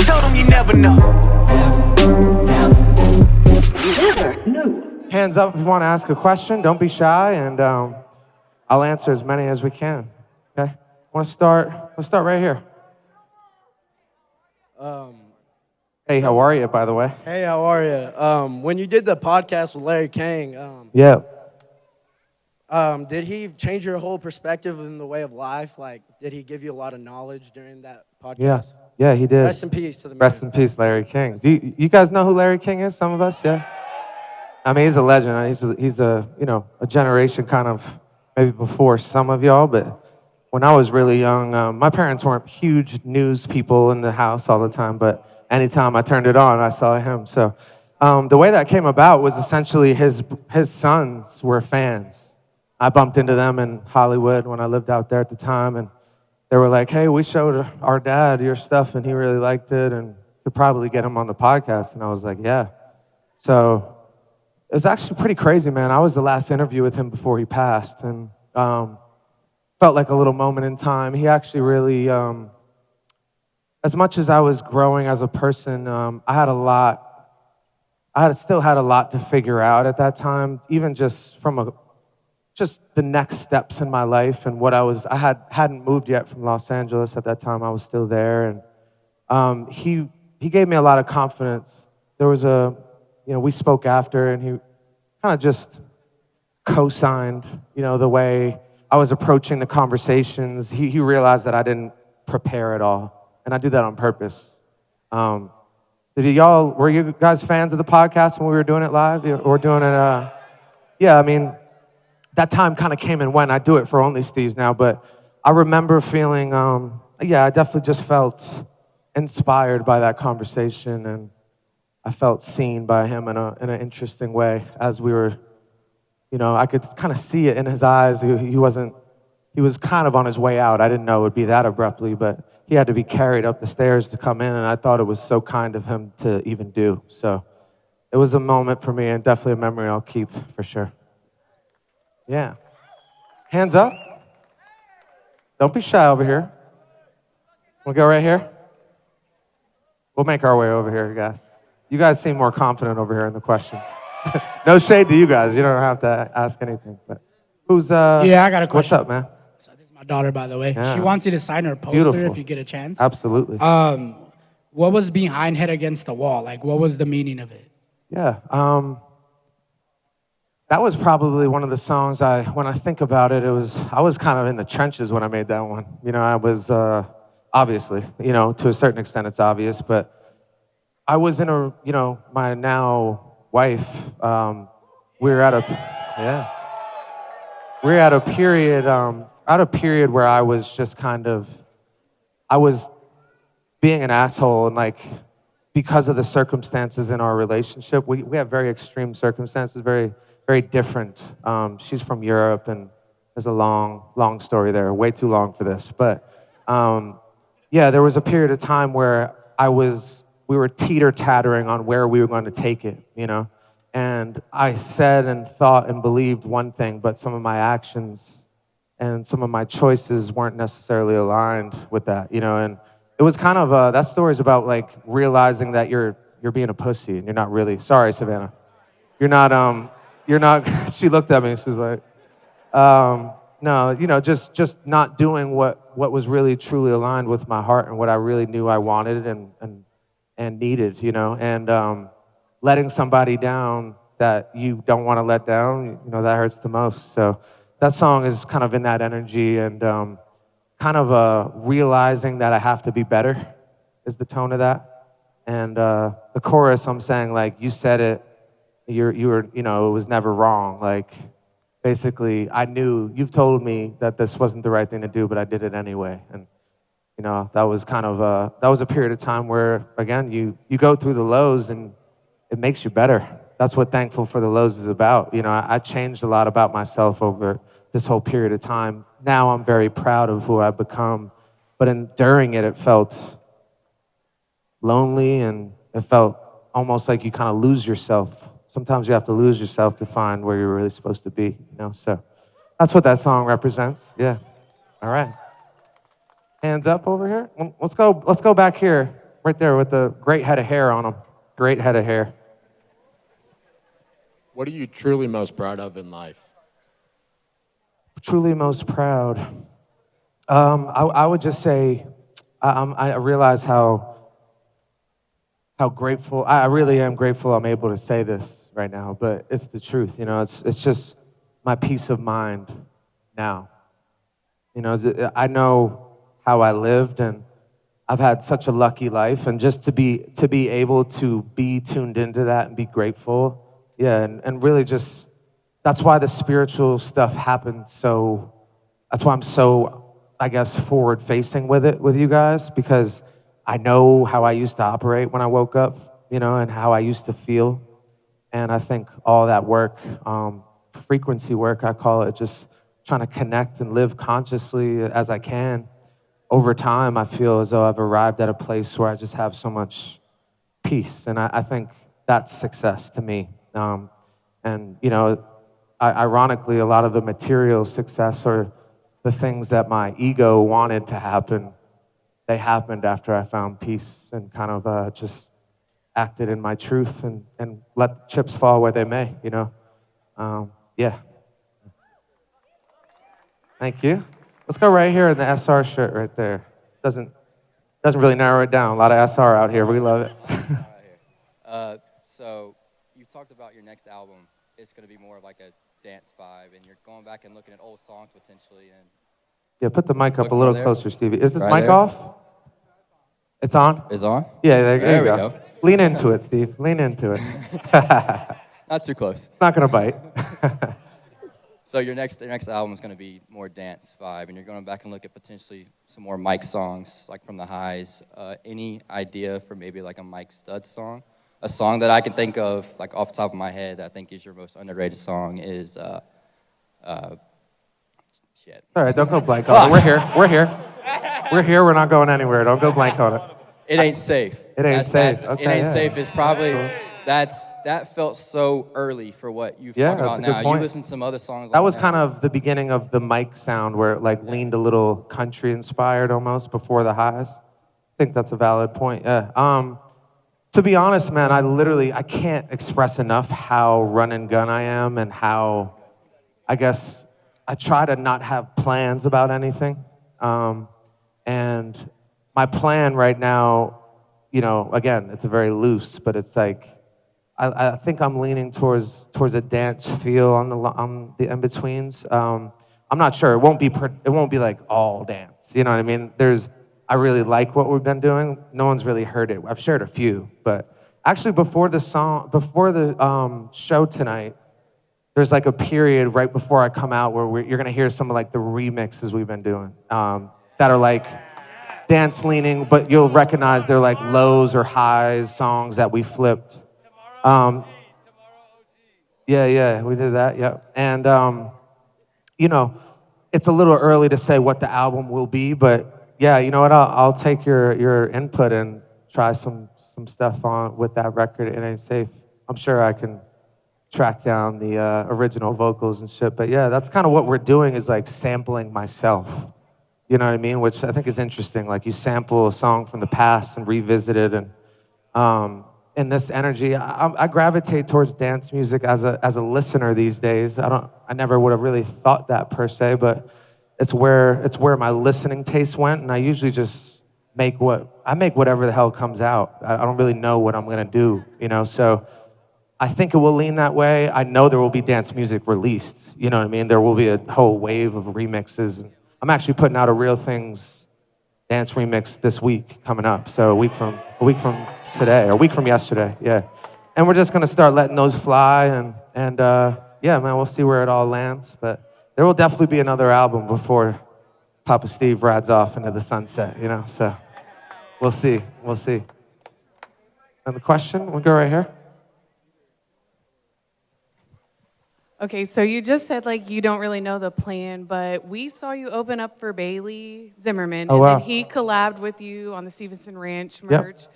Told him you never know. Hands up if you want to ask a question. Don't be shy, and I'll answer as many as we can. Okay? Want to start? Let's start right here. Hey, how are you, by the way? Hey, how are you? When you did the podcast with Larry King, Yeah. did he change your whole perspective in the way of life? Like, did he give you a lot of knowledge during that podcast? Yeah. Yeah, he did. Rest in peace to the man. Rest in peace, Larry King. Do you guys know who Larry King is? Some of us, yeah. I mean, he's a legend. He's a a generation kind of maybe before some of y'all. But when I was really young, my parents weren't huge news people in the house all the time. But anytime I turned it on, I saw him. So the way that came about was essentially his sons were fans. I bumped into them in Hollywood when I lived out there at the time, and they were like, "Hey, we showed our dad your stuff, and he really liked it, and could probably get him on the podcast." And I was like, "Yeah." So it was actually pretty crazy, man. I was the last interview with him before he passed, and felt like a little moment in time. He actually really, as much as I was growing as a person, I still had a lot to figure out at that time, even just from just the next steps in my life and I hadn't moved yet from Los Angeles at that time. I was still there, and he gave me a lot of confidence. There was we spoke after, and he kind of just co-signed, the way I was approaching the conversations. He realized that I didn't prepare at all, and I do that on purpose. Were you guys fans of the podcast when we were doing it live? Or doing it, yeah, I mean, that time kind of came and went. I do it for Only Steve's now, but I remember feeling, I definitely just felt inspired by that conversation, and I felt seen by him in an interesting way as we were, I could kind of see it in his eyes. He was kind of on his way out. I didn't know it would be that abruptly, but he had to be carried up the stairs to come in, and I thought it was so kind of him to even do. So it was a moment for me, and definitely a memory I'll keep for sure. Yeah. Hands up. Don't be shy over here. We'll go right here. We'll make our way over here, guys. You guys seem more confident over here in the questions. No shade to you guys. You don't have to ask anything. But who's Yeah, I got a question. What's up, man? So this is my daughter, by the way. Yeah. She wants you to sign her poster Beautiful. if you get a chance. Absolutely. What was behind Head Against the Wall? Like, what was the meaning of it? Yeah. That was probably one of the songs when I think about it, I was kind of in the trenches when I made that one. I was, obviously, to a certain extent it's obvious, but I was in my now wife, we were at a period where I was just I was being an asshole, and like, because of the circumstances in our relationship, we have very extreme circumstances, very, very different. She's from Europe, and there's a long story there, way too long for this. But there was a period of time where we were teeter-tattering on where we were going to take it, And I said and thought and believed one thing, but some of my actions and some of my choices weren't necessarily aligned with that, And it was kind of that story's about like realizing that you're being a pussy and you're not really. Sorry, Savannah. You're not. She looked at me and she was like, no, just not doing what was really truly aligned with my heart and what I really knew I wanted and needed, and letting somebody down that you don't want to let down, that hurts the most. So that song is kind of in that energy, and kind of realizing that I have to be better is the tone of that. And the chorus, I'm saying, like, you said it, you were, it was never wrong. Like, basically, I knew, you've told me that this wasn't the right thing to do, but I did it anyway. And, that was kind of, that was a period of time where, again, you go through the lows and it makes you better. That's what Thankful for the Lows is about. I changed a lot about myself over this whole period of time. Now I'm very proud of who I've become, but during it, it felt lonely, and it felt almost like you kind of lose yourself. Sometimes you have to lose yourself to find where you're really supposed to be, So that's what that song represents. Yeah. All right. Hands up over here. Let's go back here. right there with the great head of hair on him. Great head of hair. What are you truly most proud of in life? Truly most proud. I would just say I realize how grateful, I really am grateful I'm able to say this right now, but it's the truth, you know, it's just my peace of mind now. You know, I know how I lived, and I've had such a lucky life, and just to be able to be tuned into that and be grateful, yeah, and really just, that's why the spiritual stuff happened so, that's why I'm so, I guess, forward facing with it with you guys, because I know how I used to operate when I woke up, you know, and how I used to feel. And I think all that work, frequency work, I call it, just trying to connect and live consciously as I can. Over time, I feel as though I've arrived at a place where I just have so much peace. And I think that's success to me. And, you know, ironically, a lot of the material success or the things that my ego wanted to happen, they happened after I found peace and kind of just acted in my truth and let the chips fall where they may, you know? Yeah. Thank you. Let's go right here in the SR shirt right there. Doesn't really narrow it down. A lot of SR out here. We love it. So you talked about your next album. It's going to be more of like a dance vibe, and you're going back and looking at old songs potentially. And Yeah, put the mic up Look a little there. closer, Stevie. Is this Right mic there. off? It's on? Is on? Yeah, there There you we go. go. Lean into it, Steve. Lean into it. Not too close. Not gonna bite. So your next album is going to be more dance vibe, and you're going back and look at potentially some more Mike songs, like from the highs. Any idea for maybe like a Mike Stud song? A song that I can think of, like off the top of my head, that I think is your most underrated song is shit. All right, don't go blank on it. We're here. We're here. We're here. We're not going anywhere. Don't go blank on it. It ain't safe. It ain't safe. It Okay, ain't yeah. safe is probably that felt so early for what you've Yeah, talked that's about a good now. point. You listen to some other songs. That on was there. kind of the beginning of the Mike sound where it like leaned a little country inspired almost before the highs. I think that's a valid point. Yeah. To be honest, man, I can't express enough how run and gun I am and how, I guess, I try to not have plans about anything. And my plan right now, you know, again, it's very loose, but it's like, I think I'm leaning towards a dance feel on the in-betweens. I'm not sure. It won't be like all dance. You know what I mean? I really like what we've been doing. No one's really heard it. I've shared a few, but actually before the show tonight, there's like a period right before I come out where you're gonna hear some of like the remixes we've been doing that are like dance leaning, but you'll recognize they're like lows or highs songs that we flipped. Yeah, we did that. Yeah, and you know, it's a little early to say what the album will be, but yeah, you know what? I'll take your input and try some stuff on with that record. It Ain't Safe. I'm sure I can track down the original vocals and shit. But yeah, that's kind of what we're doing is like sampling myself. You know what I mean? Which I think is interesting. Like you sample a song from the past and revisit it, and in this energy, I gravitate towards dance music as a listener these days. I never would have really thought that per se, but it's where my listening taste went, and I usually just make whatever the hell comes out. I don't really know what I'm gonna do, you know. So I think it will lean that way. I know there will be dance music released. You know what I mean? There will be a whole wave of remixes. I'm actually putting out a Real Things dance remix this week coming up. So a week from today, or a week from yesterday, yeah. And we're just gonna start letting those fly, and yeah, man, we'll see where it all lands. But there will definitely be another album before Papa Steve rides off into the sunset, you know. So we'll see. And the question, we'll go right here. Okay, so you just said like you don't really know the plan, but we saw you open up for Bailey Zimmerman, Oh, and wow. then he collabed with you on the Stevenson Ranch Yep. merch.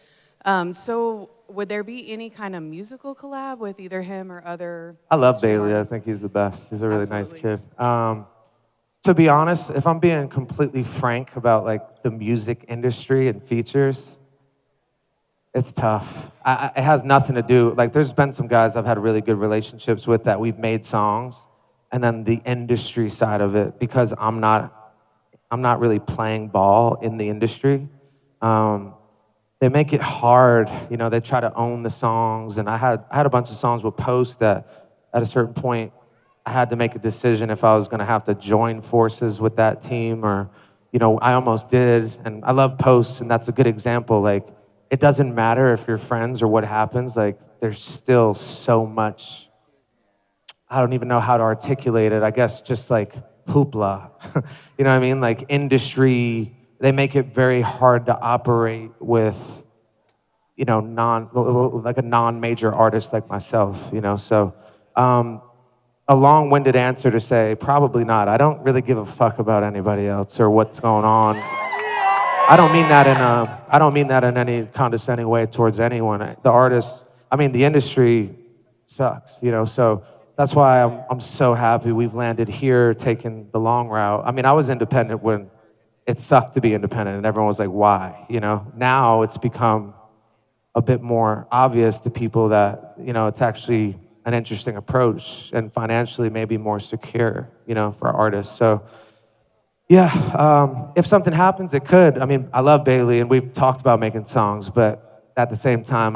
So would there be any kind of musical collab with either him or other? I love stream Bailey. I artists? think he's the best. He's a really nice Absolutely. kid. To be honest, if I'm being completely frank about like the music industry and features, It's tough. It has nothing to do, like there's been some guys I've had really good relationships with that we've made songs, and then the industry side of it, because I'm not really playing ball in the industry. They make it hard, they try to own the songs, and I had a bunch of songs with Post that at a certain point I had to make a decision if I was gonna have to join forces with that team or, I almost did, and I love Post, and that's a good example. Like, it doesn't matter if you're friends or what happens, like, there's still so much, I don't even know how to articulate it, I guess just like hoopla, you know what I mean? Like industry, they make it very hard to operate with, like a non-major artist like myself, so a long-winded answer to say, probably not. I don't really give a fuck about anybody else or what's going on. I don't mean that in any condescending way towards anyone. The artists, the industry sucks, so that's why I'm so happy we've landed here, taking the long route. I was independent when it sucked to be independent and everyone was like, why, Now it's become a bit more obvious to people that, it's actually an interesting approach and financially maybe more secure, for artists. So yeah, if something happens, it could. I love Bailey and we've talked about making songs, but at the same time,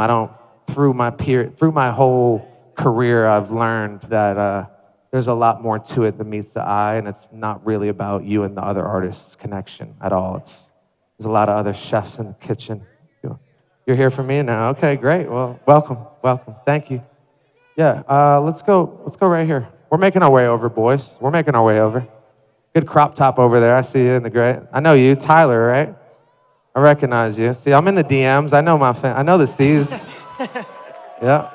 through my whole career, I've learned that there's a lot more to it than meets the eye, and it's not really about you and the other artists' connection at all. There's a lot of other chefs in the kitchen. You're here for me now? Okay, great. Well, welcome. Thank you. Yeah, let's go right here. We're making our way over, boys. We're making our way over. Good crop top over there. I see you in the gray. I know you, Tyler, right? I recognize you. See, I'm in the DMs. I know I know the Steves. Yeah.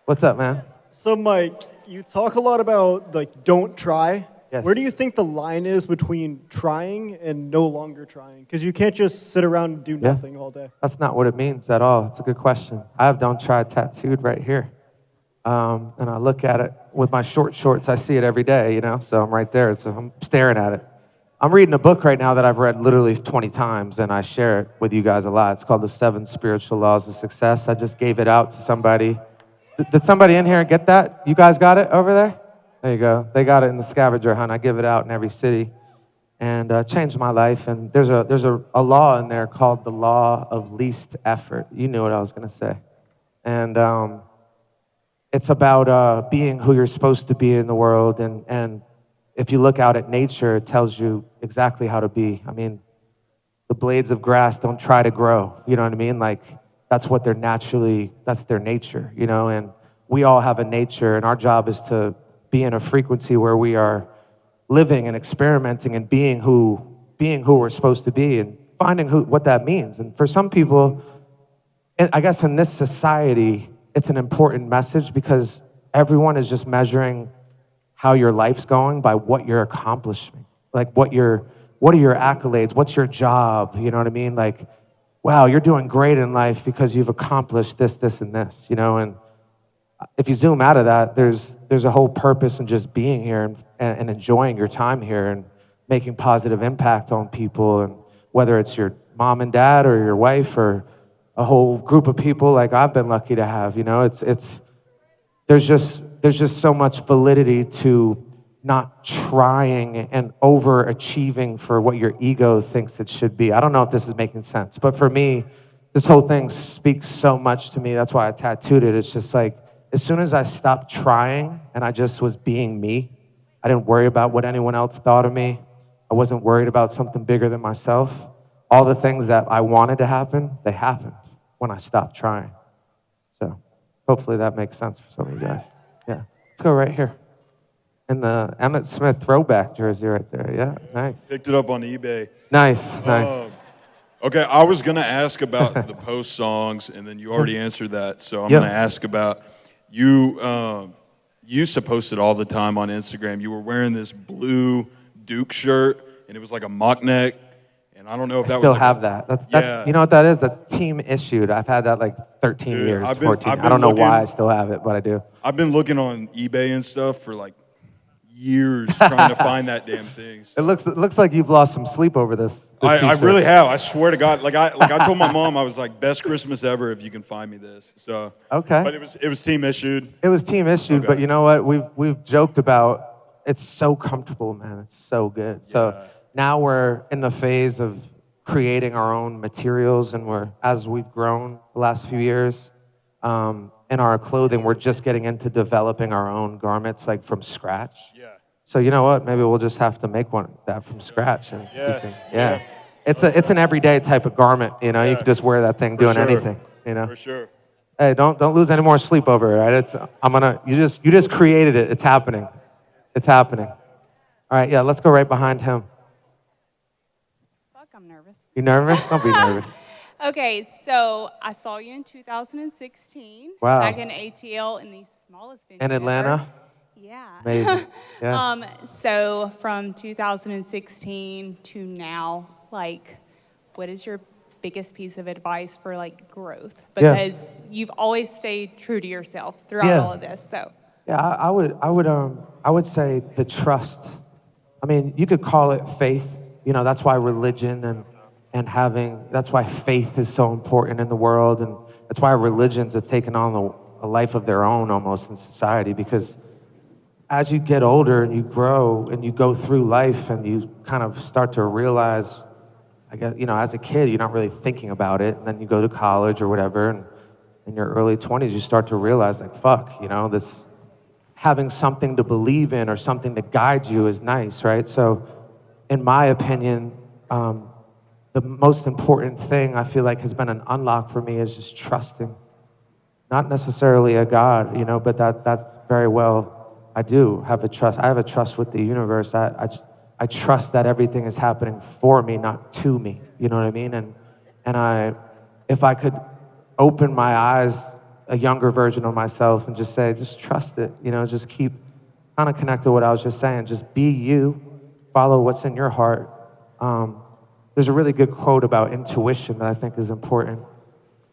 What's up, man? So, Mike, you talk a lot about, like, don't try. Yes. Where do you think the line is between trying and no longer trying? Because you can't just sit around and do nothing all day. That's not what it means at all. It's a good question. I have don't try tattooed right here. And I look at it with my short shorts. I see it every day, so I'm right there. So I'm staring at it. I'm reading a book right now that I've read literally 20 times, and I share it with you guys a lot. It's called The 7 Spiritual Laws of Success. I just gave it out to somebody. Did somebody in here get that? You guys got it over there? There you go. They got it in the scavenger hunt. I give it out in every city, and changed my life. And there's a law in there called the law of least effort. You knew what I was going to say. And it's about being who you're supposed to be in the world. And if you look out at nature, it tells you exactly how to be. The blades of grass don't try to grow. You know what I mean? Like, that's their nature, and we all have a nature, and our job is to be in a frequency where we are living and experimenting and being who we're supposed to be and finding what that means. And for some people, I guess in this society, it's an important message because everyone is just measuring how your life's going by what you're accomplishing. Like, what are your accolades? What's your job? You know what I mean? Like, wow, you're doing great in life because you've accomplished this, this, and this, and if you zoom out of that, there's a whole purpose in just being here and enjoying your time here and making positive impact on people, and whether it's your mom and dad or your wife or a whole group of people like I've been lucky to have, there's just so much validity to not trying and overachieving for what your ego thinks it should be. I don't know if this is making sense, but for me, this whole thing speaks so much to me. That's why I tattooed it. It's just like, as soon as I stopped trying and I just was being me, I didn't worry about what anyone else thought of me. I wasn't worried about something bigger than myself. All the things that I wanted to happen, they happened when I stopped trying. So hopefully that makes sense for some of you guys. Yeah, let's go right here. In the Emmett Smith throwback jersey right there. Yeah, nice. Picked it up on eBay. Nice. Okay, I was going to ask about the Post songs, and then you already answered that. So I'm going to ask about you. You used to post it all the time on Instagram. You were wearing this blue Duke shirt, and it was like a mock neck. And I don't know if that was. I still have that. That's you know what that is? That's team issued. I've had that like 13 years, 14. I don't know why I still have it, but I do. I've been looking on eBay and stuff for like years trying to find that damn thing. So. It looks like you've lost some sleep over this I t-shirt. really have. I swear to God. I told my mom, I was like, best Christmas ever if you can find me this. So Okay. But it was team issued. It was team issued, Okay. but you know what? We've joked about it's so comfortable, man. It's so good. So now we're in the phase of creating our own materials, and as we've grown the last few years, in our clothing, we're just getting into developing our own garments like from scratch. Yeah. So you know what? Maybe we'll just have to make one that from scratch, and it's an everyday type of garment. You know, you can just wear that thing doing anything. You know. For sure. Hey, don't lose any more sleep over it, right? You just created it. It's happening. It's happening. All right, yeah, let's go right behind him. Fuck, I'm nervous. You nervous? Don't be nervous. Okay, so I saw you in 2016. Wow. Back in ATL in the smallest venue In Atlanta? ever. Yeah. Amazing. Yeah. So from 2016 to now, like, what is your biggest piece of advice for like growth? Because you've always stayed true to yourself throughout all of this. So. Yeah, I would say the trust. I mean, you could call it faith. You know, that's why religion that's why faith is so important in the world, and that's why religions have taken on a life of their own almost in society, because as you get older and you grow and you go through life and you kind of start to realize, I guess, you know, as a kid, you're not really thinking about it, and then you go to college or whatever, and in your early 20s, you start to realize, like, fuck, you know, this having something to believe in or something to guide you is nice, right? So, in my opinion, the most important thing I feel like has been an unlock for me is just trusting. Not necessarily a God, you know, but that's very well, I do have a trust. I have a trust with the universe. I trust that everything is happening for me, not to me, you know what I mean? And if I could open my eyes, a younger version of myself, and just say, just trust it, you know, just keep kind of connect to what I was just saying. Just be you, follow what's in your heart. There's a really good quote about intuition that I think is important.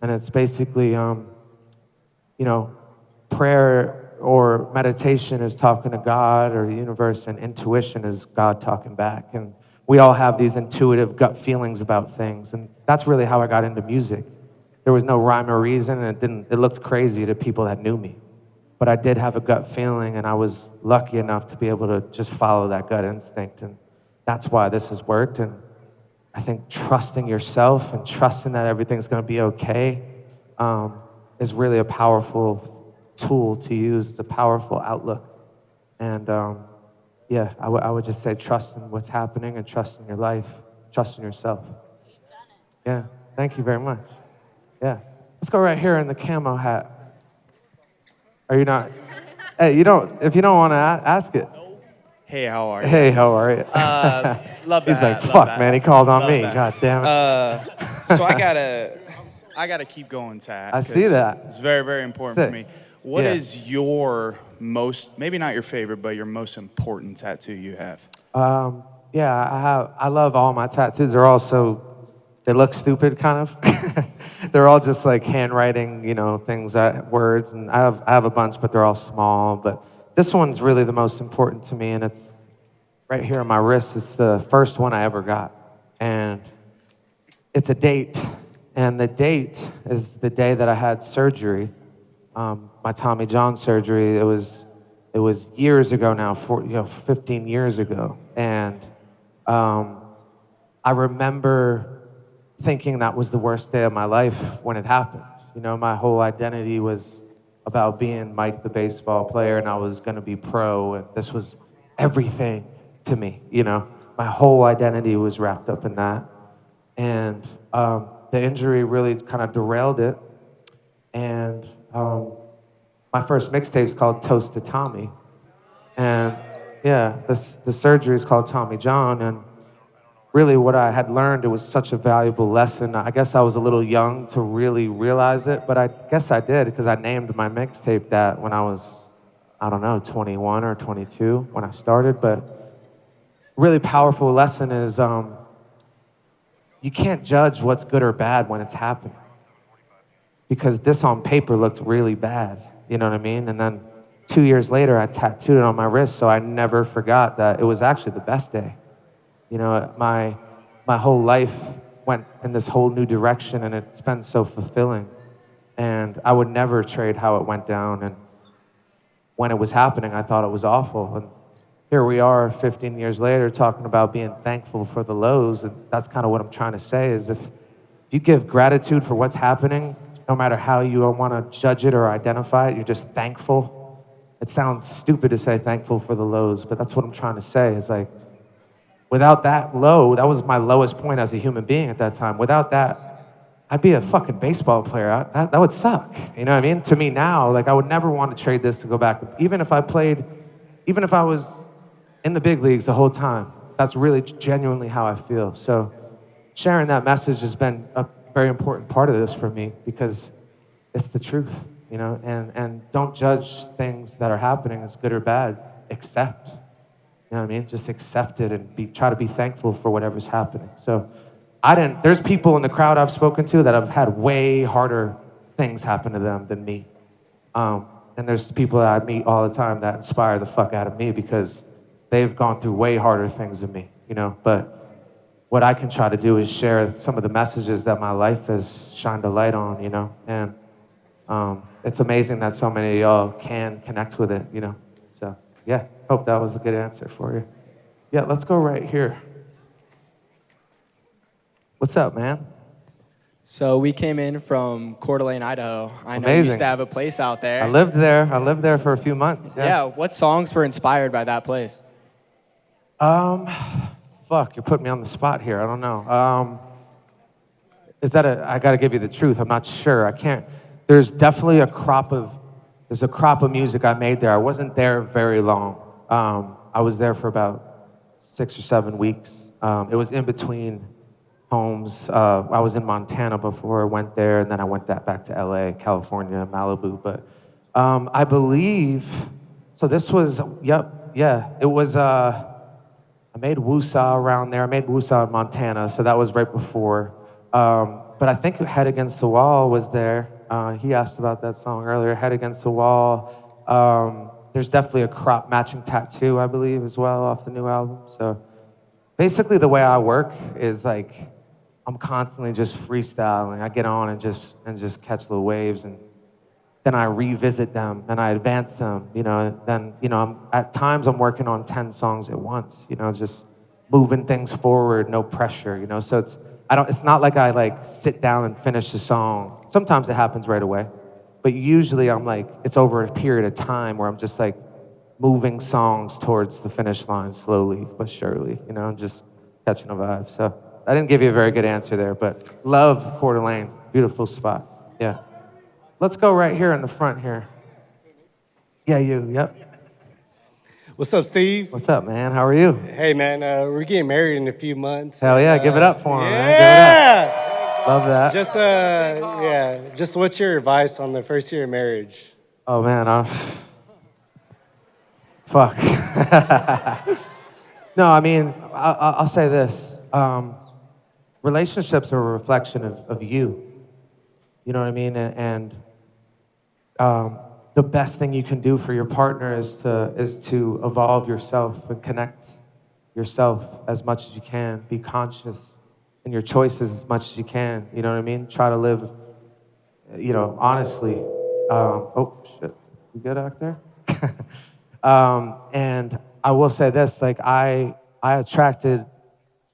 And it's basically, you know, prayer or meditation is talking to God or the universe, and intuition is God talking back. And we all have these intuitive gut feelings about things. And that's really how I got into music. There was no rhyme or reason, and it looked crazy to people that knew me. But I did have a gut feeling, and I was lucky enough to be able to just follow that gut instinct. And that's why this has worked. And I think trusting yourself and trusting that everything's gonna be okay is really a powerful tool to use. It's a powerful outlook. And yeah, I would just say trust in what's happening and trust in your life, trust in yourself. Yeah, thank you very much. Yeah, let's go right here in the camo hat. Are you not? Hey, if you don't want to ask it. Hey, how are you? Hey, how are you? Love that. He's like, love fuck, that. man, he called on Love me. that. God damn it. So I gotta keep going, Tat. I see 'cause that. It's very, very important Sick. for me. What Yeah. is your most, maybe not your favorite, but your most important tattoo you have? Yeah, I love all my tattoos. They're all they look stupid, kind of. They're all just like handwriting, you know, words. And I have a bunch, but they're all small. But this one's really the most important to me, and it's right here on my wrist. It's the first one I ever got. And it's a date. And the date is the day that I had surgery, my Tommy John surgery. It was years ago now, 15 years ago. And I remember thinking that was the worst day of my life when it happened. You know, my whole identity was about being Mike the baseball player, and I was gonna be pro, and this was everything to me, you know? My whole identity was wrapped up in that. And the injury really kind of derailed it. And my first mixtape's called Toast to Tommy. And yeah, the surgery is called Tommy John. And really what I had learned, it was such a valuable lesson. I guess I was a little young to really realize it, but I guess I did, because I named my mixtape that when I was, 21 or 22 when I started. But really powerful lesson is you can't judge what's good or bad when it's happening. Because this on paper looked really bad, you know what I mean? And then 2 years later, I tattooed it on my wrist, so I never forgot that it was actually the best day. You know, my whole life went in this whole new direction, and it's been so fulfilling. And I would never trade how it went down. And when it was happening, I thought it was awful. And here we are 15 years later talking about being thankful for the lows. And that's kind of what I'm trying to say is if you give gratitude for what's happening, no matter how you want to judge it or identify it, you're just thankful. It sounds stupid to say thankful for the lows, but that's what I'm trying to say is like, without that low, that was my lowest point as a human being at that time. Without that, I'd be a fucking baseball player. That would suck. You know what I mean? To me now, like I would never want to trade this to go back. Even if I was in the big leagues the whole time, that's really genuinely how I feel. So sharing that message has been a very important part of this for me because it's the truth, you know? And don't judge things that are happening as good or bad, accept. You know what I mean? Just accept it and try to be thankful for whatever's happening. So there's people in the crowd I've spoken to that have had way harder things happen to them than me. And there's people that I meet all the time that inspire the fuck out of me because they've gone through way harder things than me, you know? But what I can try to do is share some of the messages that my life has shined a light on, you know? And it's amazing that so many of y'all can connect with it, you know? So, yeah, hope that was a good answer for you. Yeah, let's go right here. What's up, man? So we came in from Coeur d'Alene, Idaho. I know you Amazing. used to have a place out there. I lived there for a few months. Yeah, what songs were inspired by that place? Fuck, you put me on the spot here. I don't know. I gotta give you the truth. I'm not sure. I can't. There's definitely a crop of music I made there. I wasn't there very long. I was there for about 6 or 7 weeks. It was in between homes. I was in Montana before I went there, and then I went back to LA, California, Malibu. But I believe, so this was, it was, I made Woosah around there. I made Woosah in Montana, so that was right before. But I think Head Against the Wall was there. He asked about that song earlier, Head Against the Wall. There's definitely a crop matching tattoo, I believe, as well, off the new album. So basically the way I work is like, I'm constantly just freestyling. I get on and just catch the waves, and then I revisit them and I advance them. You know, then at times I'm working on 10 songs at once. You know, just moving things forward, no pressure. You know, so it's not like I like sit down and finish the song. Sometimes it happens right away, but usually I'm like it's over a period of time where I'm just like moving songs towards the finish line slowly but surely. You know, just catching a vibe. So. I didn't give you a very good answer there, but love Coeur d'Alene. Beautiful spot. Yeah. Let's go right here in the front here. Yeah, you. Yep. What's up, Steve? What's up, man? How are you? Hey, man. We're getting married in a few months. Hell yeah. Give it up for him, yeah. man. Give it up. Love that. Just what's your advice on the first year of marriage? Oh, man. Fuck. No, I mean, I'll say this. Relationships are a reflection of you. You know what I mean? And the best thing you can do for your partner is to evolve yourself and connect yourself as much as you can. Be conscious in your choices as much as you can. You know what I mean? Try to live, you know, honestly. Oh, shit. You good out there? And I will say this, like I attracted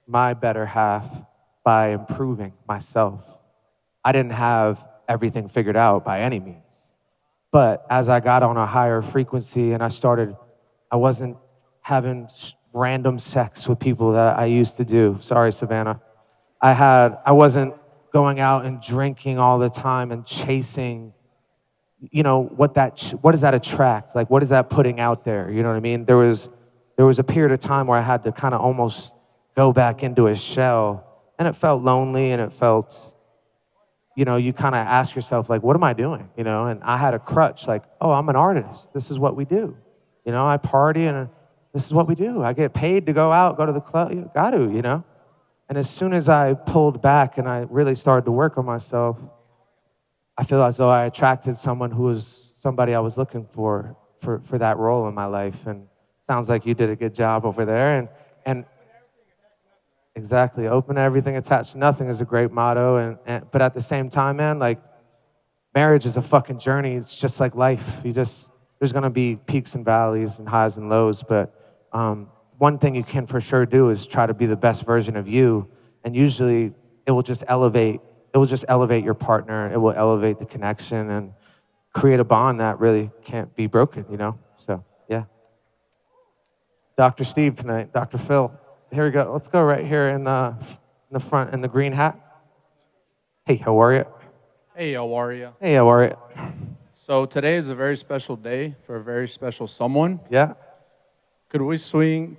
my better half by improving myself. I didn't have everything figured out by any means. But as I got on a higher frequency and I wasn't having random sex with people that I used to do. Sorry, Savannah. I wasn't going out and drinking all the time and chasing, you know, what does that attract? Like, what is that putting out there? You know what I mean? There was a period of time where I had to kind of almost go back into a shell. And it felt lonely, and it felt, you know, you kind of ask yourself, like, what am I doing? You know, and I had a crutch, like, oh, I'm an artist. This is what we do. You know, I party, and this is what we do. I get paid to go out, go to the club. You got to, you know. And as soon as I pulled back and I really started to work on myself, I feel as though I attracted someone who was somebody I was looking for for that role in my life. And sounds like you did a good job over there. And exactly, open to everything, attached to nothing is a great motto. But at the same time, man, like marriage is a fucking journey. It's just like life. There's gonna be peaks and valleys and highs and lows. But one thing you can for sure do is try to be the best version of you. And usually it will just elevate your partner. It will elevate the connection and create a bond that really can't be broken, you know? So, yeah. Dr. Steve tonight, Dr. Phil. Here we go. Let's go right here in the front in the green hat. Hey, how are you? Hey, how are you? Hey, how are you? So today is a very special day for a very special someone. Yeah? Could we sing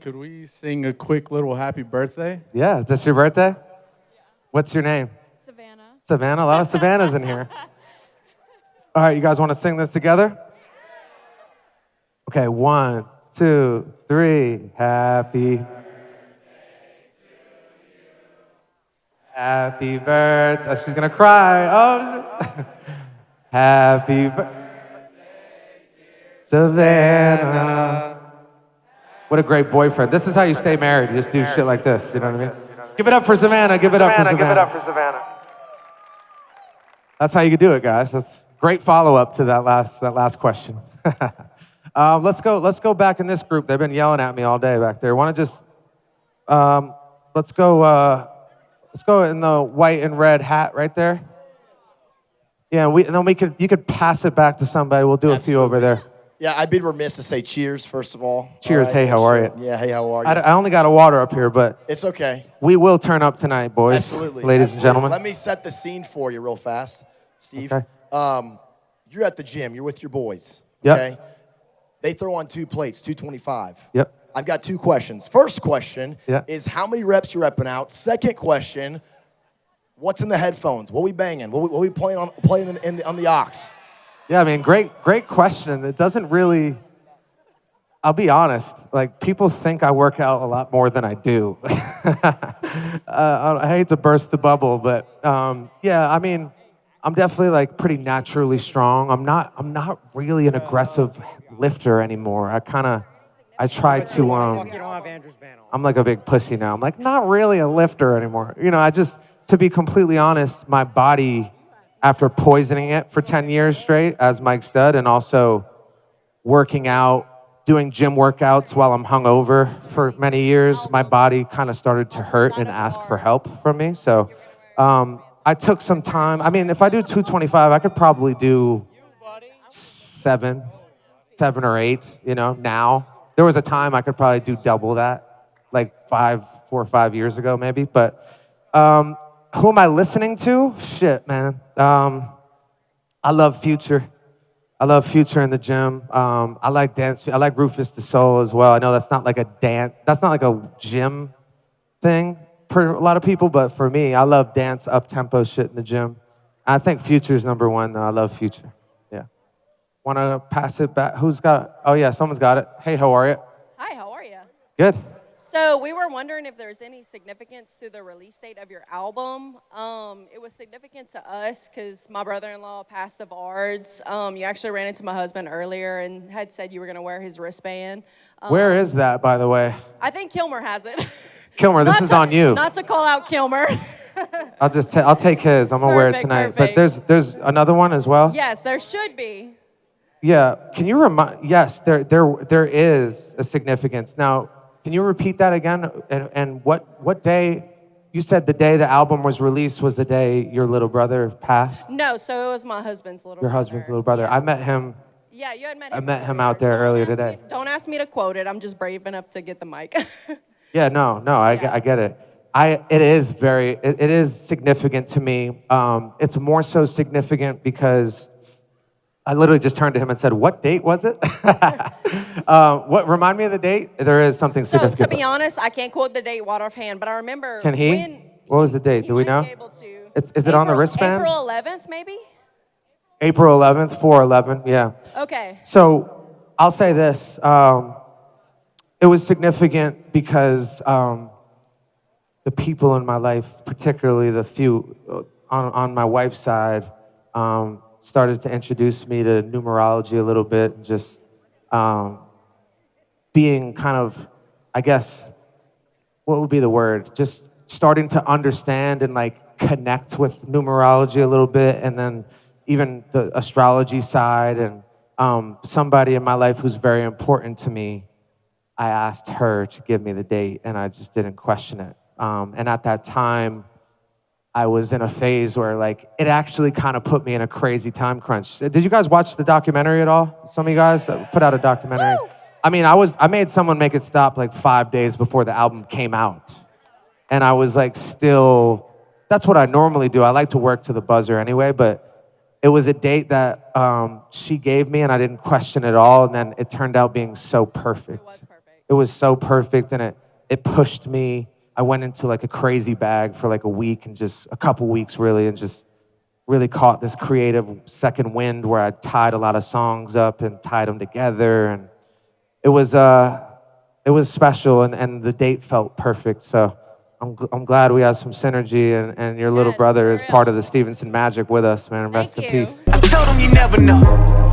a quick little happy birthday? Yeah, is this your birthday? What's your name? Savannah. Savannah? A lot of Savannahs in here. All right, you guys want to sing this together? Okay, 1, 2, 3. Happy Happy birthday. Oh, she's going to cry. Oh, happy birthday, Savannah. What a great boyfriend. This is how you stay married. You just do shit like this. You know what I mean? Give it up for Savannah. Give it up for Savannah. Give it up for Savannah. That's how you do it, guys. That's great follow-up to that last question. Let's go back in this group. They've been yelling at me all day back there. Want to just let's go in the white and red hat right there. Yeah, and then you could pass it back to somebody. We'll do a few over there. Yeah, I'd be remiss to say cheers, first of all. Cheers. All right, hey, how are you? Yeah, hey, how are you? I only got a water up here, but It's okay. we will turn up tonight, boys. Absolutely. Ladies and gentlemen. Let me set the scene for you real fast, Steve. Okay. You're at the gym. You're with your boys. Yep. Okay? They throw on 2 plates, 225. Yep. I've got 2 questions. First question Yeah. is how many reps you're repping out. Second question, what's in the headphones? What we banging? What we playing on the aux? Yeah, I mean, great question. It doesn't really, I'll be honest, like people think I work out a lot more than I do. I hate to burst the bubble, but yeah, I mean, I'm definitely like pretty naturally strong. I'm not really an aggressive lifter anymore. I try to, I'm like a big pussy now. I'm like, not really a lifter anymore. You know, to be completely honest, my body, after poisoning it for 10 years straight as Mike Stud and also working out, doing gym workouts while I'm hungover for many years, my body kind of started to hurt and ask for help from me. So I took some time. I mean, if I do 225, I could probably do 7 or 8, you know, now. There was a time I could probably do double that, like 4 or 5 years ago maybe. But who am I listening to? Shit, man. I love Future. I love Future in the gym. I like dance. I like Rufus the Soul as well. I know that's not like a gym thing for a lot of people, but for me, I love dance, up-tempo shit in the gym. I think Future's number 1, though. I love Future. Yeah. Want to pass it back? Who's got it? Oh, yeah, someone's got it. Hey, how are you? Hi, how are you? Good. So we were wondering if there's any significance to the release date of your album. It was significant to us because my brother-in-law passed of ARDS. You actually ran into my husband earlier and had said you were going to wear his wristband. Where is that, by the way? I think Kilmer has it. Kilmer, this is on you. Not to call out Kilmer. I'll take his. I'm gonna wear it tonight. Perfect. But there's another one as well. Yes, there should be. Yeah. Can you remind? Yes, there is a significance. Now, can you repeat that again? And what day? You said the day the album was released was the day your little brother passed. No, so it was my husband's little brother. Your husband's little brother. I met him. Yeah, you had met him. I met him out there earlier today. Don't ask me to quote it. I'm just brave enough to get the mic. Yeah, no, I get it. It is significant to me. It's more so significant because I literally just turned to him and said, "What date was it?" Remind me of the date? There is something significant. So to be honest, I can't quote the date offhand, but I remember. Can he? What was the date? Do we know? Is it on the wristband? April 11th, maybe. April 11th, 4/11. Yeah. Okay. So I'll say this. It was significant because the people in my life, particularly the few on my wife's side, started to introduce me to numerology a little bit, just being kind of, I guess, what would be the word? Just starting to understand and like connect with numerology a little bit, and then even the astrology side. And somebody in my life who's very important to me, I asked her to give me the date, and I just didn't question it. And at that time, I was in a phase where like it actually kind of put me in a crazy time crunch. Did you guys watch the documentary at all? Some of you guys put out a documentary. I mean, I made someone make it stop like 5 days before the album came out. And I was like still, that's what I normally do. I like to work to the buzzer anyway, but it was a date that she gave me and I didn't question it all. And then it turned out being so perfect. It was so perfect, and it pushed me. I went into like a crazy bag for like a week, and just a couple weeks really, and just really caught this creative second wind where I tied a lot of songs up and tied them together. And it was special, and the date felt perfect. So I'm glad we have some synergy, and your little brother is part of the Stevenson magic with us, man. Rest in peace. I told him you never know.